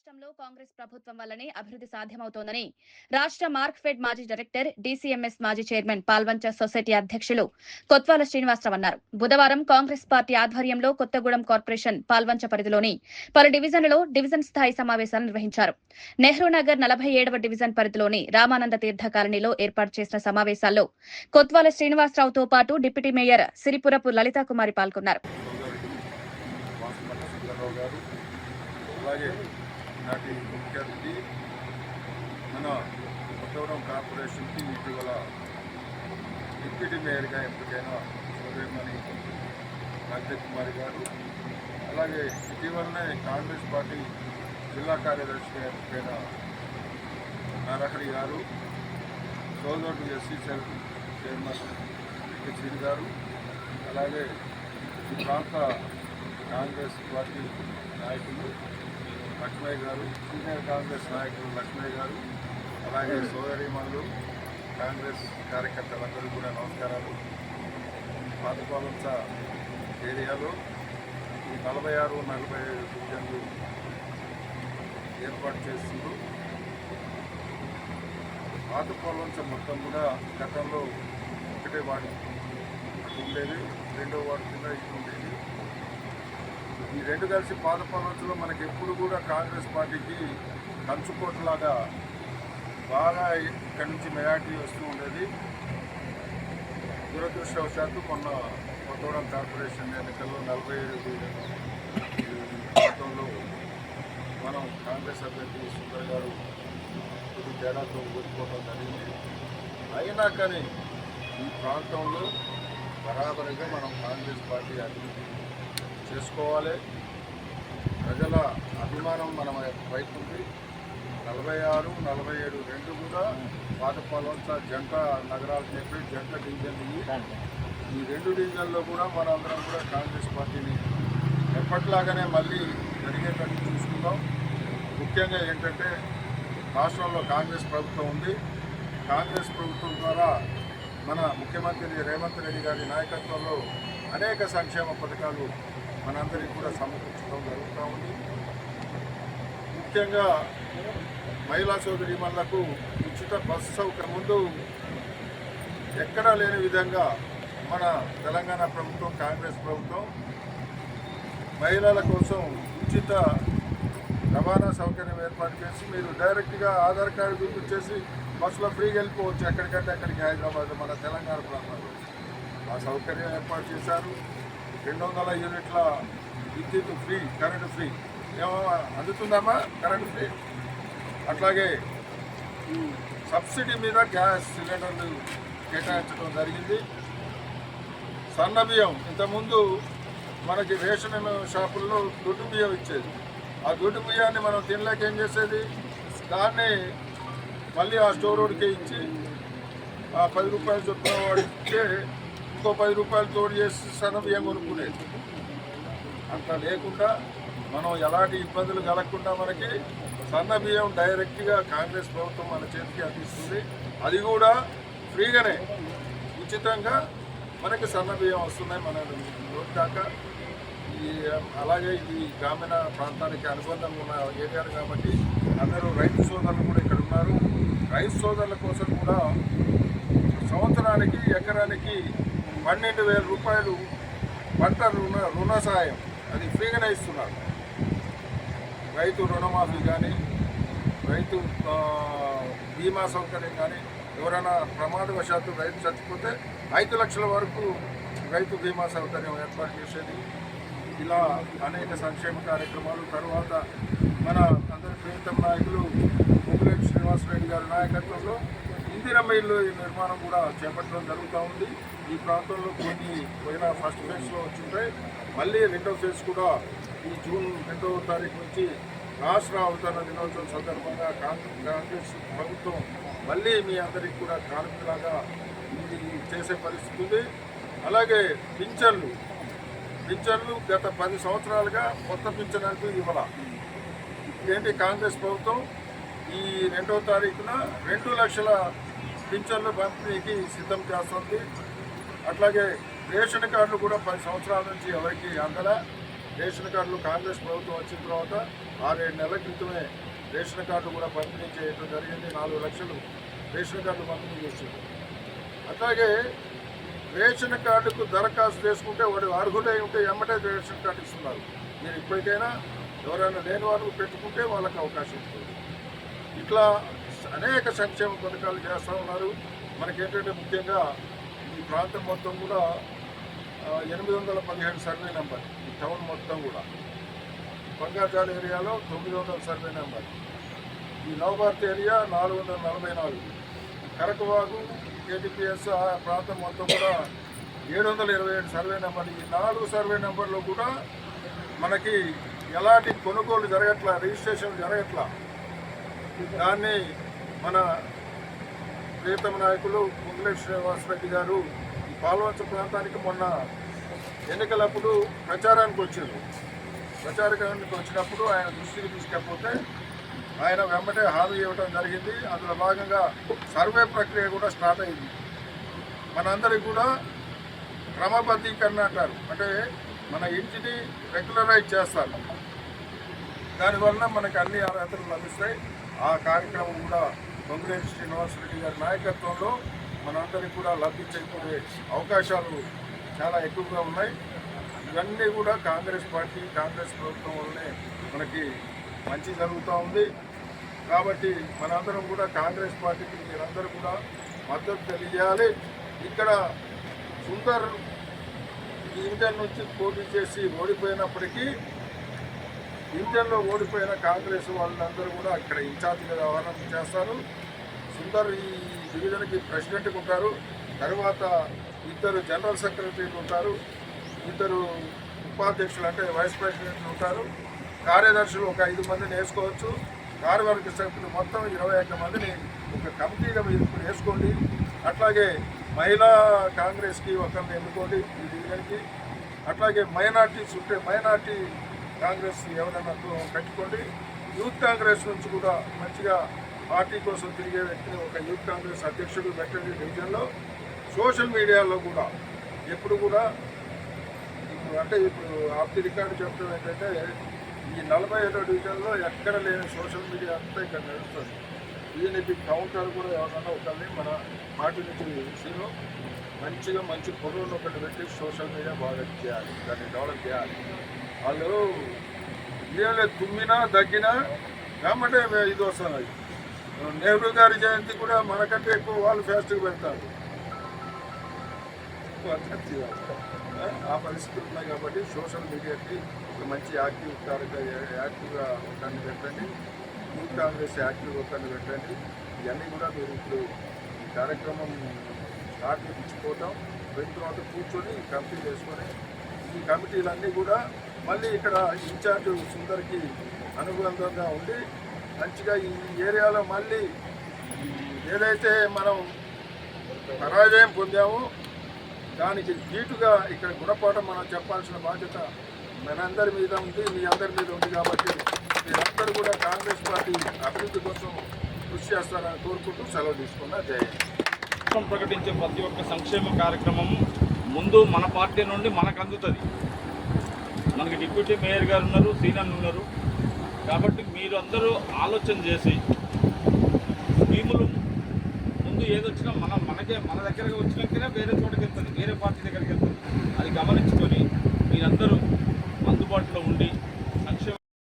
రాష్ట్రంలో కాంగ్రెస్ ప్రభుత్వం వల్లనే అభివృద్ధి సాధ్యమవుతోందని రాష్ట్ర మార్క్ఫెడ్ మాజీ డైరెక్టర్ డీసీఎంఎస్ మాజీ చైర్మన్ పాల్వంచ సొసైటీ అధ్యక్షులు కొత్వాల శ్రీనివాసరావు అన్నారు. బుధవారం కాంగ్రెస్ పార్టీ ఆధ్వర్యంలో కొత్తగూడెం కార్పొరేషన్ పాల్వంచ పరిధిలోని పలు డివిజన్లలో డివిజన్ స్థాయి సమావేశాలు నిర్వహించారు. నెహ్రూ నగర్ 47వ డివిజన్ పరిధిలోని రామానంద తీర్థ కాలనీలో ఏర్పాటు చేసిన సమావేశాల్లో కొత్వాల శ్రీనివాసరావుతో పాటు డిప్యూటీ మేయర్ సిరిపురపు లలితాకుమారి పాల్గొన్నారు. అలాగే నాటి ముఖ్య అతిథి మన కొత్తగూడెం కార్పొరేషన్కి ఇటీవల డిప్యూటీ మేయర్గా ఎంపికైన సోదరిమణి లలితాకుమారి గారు, అలాగే ఇటీవలనే కాంగ్రెస్ పార్టీ జిల్లా కార్యదర్శిగా ఎంపికైన నారహరి గారు, సోదరుడు ఎస్సీ చైర్మన్ శ్రీ గారు, అలాగే ఈ ప్రాంత కాంగ్రెస్ పార్టీ నాయకులు లక్ష్మయ్య గారు, సీనియర్ కాంగ్రెస్ నాయకులు లక్ష్మయ్య గారు, అలాగే సోదరీమణులు కాంగ్రెస్ కార్యకర్తలందరూ కూడా నమస్కారాలు. పాతపాలంచ ఏరియాలో ఈ 46, 47 డివిజన్లు ఏర్పాటు చేస్తూ పాతపాలంచ మొత్తం కూడా గతంలో ఒకటే వార్డు ఉండేది, రెండో వార్డు కింద ఇది ఉండేది. ఈ రెండు కలిసి పాతపాలంచలో మనకి ఎప్పుడు కూడా కాంగ్రెస్ పార్టీకి కంచుకోట్లాగా బాగా ఇక్కడి నుంచి మెజార్టీ వస్తూ ఉండేది. దురదృష్టవశాత్తు మొన్న కొత్తగూడెం కార్పొరేషన్ ఎన్నికల్లో 47 మొత్తంలో మనం కాంగ్రెస్ అభ్యర్థి సుందర్ గారు కొద్ది తేడాతో ఓడిపోవడం జరిగింది. అయినా కానీ ఈ ప్రాంతంలో బరాబరిగా మనం కాంగ్రెస్ పార్టీ అభివృద్ధి చేసుకోవాలి. ప్రజల అభిమానం మన వైపు ఉంది. 46, 47 రెండు కూడా పాతపాలంచ జంట నగరాలు చెప్పి జంట డివిజన్లు. ఈ రెండు డివిజన్లో కూడా మనందరం కూడా కాంగ్రెస్ పార్టీని ఎప్పటిలాగానే మళ్ళీ జరిగేటట్టు చూసుకుందాం. ముఖ్యంగా ఏంటంటే రాష్ట్రంలో కాంగ్రెస్ ప్రభుత్వం ఉంది. కాంగ్రెస్ ప్రభుత్వం ద్వారా మన ముఖ్యమంత్రి రేవంత్ రెడ్డి గారి నాయకత్వంలో అనేక సంక్షేమ పథకాలు మనందరికీ కూడా సమకూర్చడం జరుగుతూ ఉంది. ముఖ్యంగా మహిళా సోదరీమణులకు ఉచిత బస్సు సౌకర్యం ముందు ఎక్కడా లేని విధంగా మన తెలంగాణ ప్రభుత్వం, కాంగ్రెస్ ప్రభుత్వం మహిళల కోసం ఉచిత రవాణా సౌకర్యం ఏర్పాటు చేసి మీరు డైరెక్ట్గా ఆధార్ కార్డు చూపించేసి బస్సులో ఫ్రీగా వెళ్ళిపోవచ్చు ఎక్కడికంటే అక్కడికి. హైదరాబాద్ మన తెలంగాణ ప్రాంతంలో ఆ సౌకర్యం ఏర్పాటు చేశారు. 200 యూనిట్ల విద్యుత్ ఫ్రీ, కరెంటు ఫ్రీ. ఏమో అందుతుందమ్మా కరెంటు ఫ్రీ. అట్లాగే సబ్సిడీ మీద గ్యాస్ సిలిండర్లు కేటాయించడం జరిగింది. సన్న బియ్యం ఇంతకుముందు మనకి రేషన్ షాపుల్లో దొడ్డు బియ్యం ఇచ్చేది. ఆ దొడ్డు బియ్యాన్ని మనం తినలేక ఏం చేసేది, దాన్ని మళ్ళీ ఆ స్టోర్ రోడ్కే ఇచ్చి ఆ 10 రూపాయలు చొప్పున వాడితే ఇంకో 10 రూపాయలు తోడు చేసి సన్న బియ్యం కొనుక్కునేది. అంత లేకుండా మనం ఎలాంటి ఇబ్బందులు కలగకుండా మనకి సన్న బియ్యం డైరెక్ట్గా కాంగ్రెస్ ప్రభుత్వం మన చేతికి అందిస్తుంది. అది కూడా ఫ్రీగానే ఉచితంగా మనకి సన్న బియ్యం వస్తున్నాయి మన రోజు దాకా. అలాగే ఈ గ్రామీణ ప్రాంతానికి అనుబంధంగా ఉన్న ఏరియాలు కాబట్టి అందరూ రైతు సోదరులు కూడా ఇక్కడ ఉన్నారు. రైతు సోదరుల కోసం కూడా సంవత్సరానికి ఎకరానికి 12,000 రూపాయలు పంట రుణ సాయం అది ఫ్రీగానే ఇస్తున్నారు. రైతు రుణమాఫీ కానీ, రైతు బీమా సౌకర్యం కానీ, ఎవరైనా ప్రమాదవశాత్తు రైతు చచ్చిపోతే 5 లక్షల వరకు రైతు బీమా సౌకర్యం ఏర్పాటు చేసేది. ఇలా అనేక సంక్షేమ కార్యక్రమాలు. తర్వాత మన అందరి ప్రియతమ నాయకులు పొంగులేటి శ్రీనివాసరెడ్డి గారి నాయకత్వంలో ఇందిరమ్మ ఇల్లు నిర్మాణం కూడా చేపట్టడం జరుగుతూ ఉంది. ఈ ప్రాంతంలో కొన్ని పోయిన ఫస్ట్ ఫేజ్లో వచ్చింటాయి. మళ్ళీ రెండో ఫేజ్ కూడా ఈ జూన్ 2వ తారీఖు నుంచి రాష్ట్ర అవతరణ దినోత్సవం సందర్భంగా కాంగ్రెస్ ప్రభుత్వం మళ్ళీ మీ అందరికీ కూడా కానుకలాగా ఇది చేసే పరిస్థితి ఉంది. అలాగే పింఛన్లు గత 10 సంవత్సరాలుగా కొత్త పింఛన్లకు ఇవ్వాల. ఏంటి కాంగ్రెస్ ప్రభుత్వం ఈ 2వ తారీఖున 2 లక్షల పింఛన్లు పంపిణీకి సిద్ధం చేస్తుంది. అట్లాగే రేషన్ కార్డులు కూడా 10 సంవత్సరాల నుంచి ఎవరికి అందల. రేషన్ కార్డులు కాంగ్రెస్ ప్రభుత్వం వచ్చిన తర్వాత 6-7 నెలల క్రితమే రేషన్ కార్డు కూడా పంపిణీ చేయడం జరిగింది. 4 లక్షలు రేషన్ కార్డు పంపిణీ చేసింది. అట్లాగే రేషన్ కార్డుకు దరఖాస్తు చేసుకుంటే వాడు అర్హులై ఉంటే ఎమ్మటే రేషన్ కార్డు ఇస్తున్నారు. మీరు ఇప్పటికైనా ఎవరైనా లేని వాళ్ళు పెట్టుకుంటే వాళ్ళకి అవకాశం ఉంటుంది. ఇట్లా అనేక సంక్షేమ పథకాలు చేస్తూ ఉన్నారు. మనకేంటంటే ముఖ్యంగా ఈ ప్రాంతం మొత్తం కూడా 817 సర్వే నెంబర్, ఈ టౌన్ మొత్తం కూడా బంగాజాల ఏరియాలో 900 సర్వే నెంబర్, ఈ నవభారత్ ఏరియా 444, కరకవాగు కేటీపీఎస్ ఆ ప్రాంతం మొత్తం కూడా 727 సర్వే నెంబర్. ఈ 4 సర్వే నెంబర్లో కూడా మనకి ఎలాంటి కొనుగోలు జరగట్లా, రిజిస్ట్రేషన్ జరగట్లా. దాన్ని మన ప్రియతమ నాయకులు పొంగులేటి శ్రీనివాసరెడ్డి గారు ఈ పాల్వంచ ప్రాంతానికి మొన్న ఎన్నికలప్పుడు ప్రచారానికి వచ్చారు. ప్రచారానికి వచ్చినప్పుడు ఆయన దృష్టికి తీసుకపోతే ఆయన వెంబటే హామీ ఇవ్వడం జరిగింది. అందులో భాగంగా సర్వే ప్రక్రియ కూడా స్టార్ట్ అయింది. మనందరికీ కూడా క్రమబద్ధీకరణ అంటారు, అంటే మన ఇంటిని రెగ్యులరైజ్ చేస్తారు. దానివల్ల మనకు అన్ని అర్హతలు లభిస్తాయి. ఆ కార్యక్రమం కూడా పొంగులేటి శ్రీనివాసరెడ్డి గారి నాయకత్వంలో మనందరికీ కూడా లబ్ధి చేకూరే అవకాశాలు చాలా ఎక్కువగా ఉన్నాయి. ఇవన్నీ కూడా కాంగ్రెస్ పార్టీ, కాంగ్రెస్ ప్రభుత్వం వల్లనే మనకి మంచి జరుగుతూ ఉంది. కాబట్టి మనందరం కూడా కాంగ్రెస్ పార్టీకి మీరందరూ కూడా మద్దతు తెలియజేయాలి. ఇక్కడ సుందర్ ఇంజన్ నుంచి పోటీ చేసి ఓడిపోయినప్పటికీ ఇంజన్లో ఓడిపోయిన కాంగ్రెస్ వాళ్ళందరూ కూడా ఇక్కడ ఇన్ఛార్జిగా వ్యవహారం చేస్తారు. సుందర్ ఈ డివిజన్కి ప్రెసిడెంట్గా ఉంటారు. తర్వాత 2 జనరల్ సెక్రటరీలు ఉంటారు, 2 ఉపాధ్యక్షులు అంటే వైస్ ప్రెసిడెంట్లు ఉంటారు. కార్యదర్శులు ఒక 5 మందిని వేసుకోవచ్చు. కార్యవర్గ సభ్యులు మొత్తం 21 మందిని ఒక కమిటీగా మీరు ఇప్పుడు వేసుకోండి. అట్లాగే మహిళా కాంగ్రెస్కి ఒకరిని ఎన్నుకోండి ఈ డివిజన్కి. అట్లాగే మైనార్టీస్ ఉంటే మైనార్టీ కాంగ్రెస్ ఎవరైనా పెట్టుకోండి. యూత్ కాంగ్రెస్ నుంచి కూడా మంచిగా పార్టీ కోసం తిరిగే వ్యక్తిని ఒక యూత్ కాంగ్రెస్ అధ్యక్షుడు పెట్టండి డివిజన్లో. సోషల్ మీడియాలో కూడా ఎప్పుడు కూడా ఇప్పుడు ఆఫ్ ది రికార్డు చెప్పడం ఏంటంటే ఈ 47వ డివిజన్లో ఎక్కడ లేని సోషల్ మీడియా అంతా ఇక్కడ నడుస్తుంది. దీనికి కౌంటర్ కూడా ఎవరన్నా ఒకరిని మన పార్టీ నుంచి సీను మంచి పొడవును ఒకటి పెట్టి సోషల్ మీడియా బాగా చేయాలి, దాన్ని డెవలప్ చేయాలి. వాళ్ళు ఏళ్ళే తుమ్మినా దగ్గినా కాబట్టి ఇది వస్తున్నది. నెహ్రూ గారి జయంతి కూడా మనకంటే ఎక్కువ వాళ్ళు ఫాస్ట్గా పెడతారు. ఆ పరిస్థితులు ఉన్నాయి కాబట్టి సోషల్ మీడియాకి మంచి యాక్టివ్గా ఒకరిని పెట్టండి. యూత్ కాంగ్రెస్ యాక్టివ్గా ఒకరిని పెట్టండి. ఇవన్నీ కూడా మీరు ఇప్పుడు ఈ కార్యక్రమం స్టార్ట్ చేయించుకోవటం పోయిన తర్వాత కూర్చొని కమిటీ వేసుకొని ఈ కమిటీలన్నీ కూడా మళ్ళీ ఇక్కడ ఇన్ఛార్జ్ సుందర్కి అనుబంధంగా ఉండి మంచిగా ఈ ఏరియాలో మళ్ళీ ఏదైతే మనం పరాజయం పొందామో దానికి ధీటుగా ఇక్కడ గుణపాఠం మనం చెప్పాల్సిన బాధ్యత మనందరి మీద ఉంది, మీ అందరి మీద ఉంది. కాబట్టి మీరందరూ కూడా కాంగ్రెస్ పార్టీ అభివృద్ధి కోసం కృషి చేస్తారని కోరుకుంటూ సెలవు తీసుకున్నా. జై హింద్. ప్రకటించే ప్రతి ఒక్క సంక్షేమ కార్యక్రమం ముందు మన పార్టీ నుండి మనకు అందుతుంది. మనకి డిప్యూటీ మేయర్ గారు ఉన్నారు, సీనియర్ ఉన్నారు. కాబట్టి మీరు అందరూ ఆలోచన చేసి స్కీములు ముందు ఏదొచ్చినా మన దగ్గరకు వచ్చినాకనే వేరే చోటకి వెళ్తుంది, వేరే పార్టీ దగ్గరికి వెళ్తుంది. అది గమనించుకొని మీరందరూ అందుబాటులో ఉండి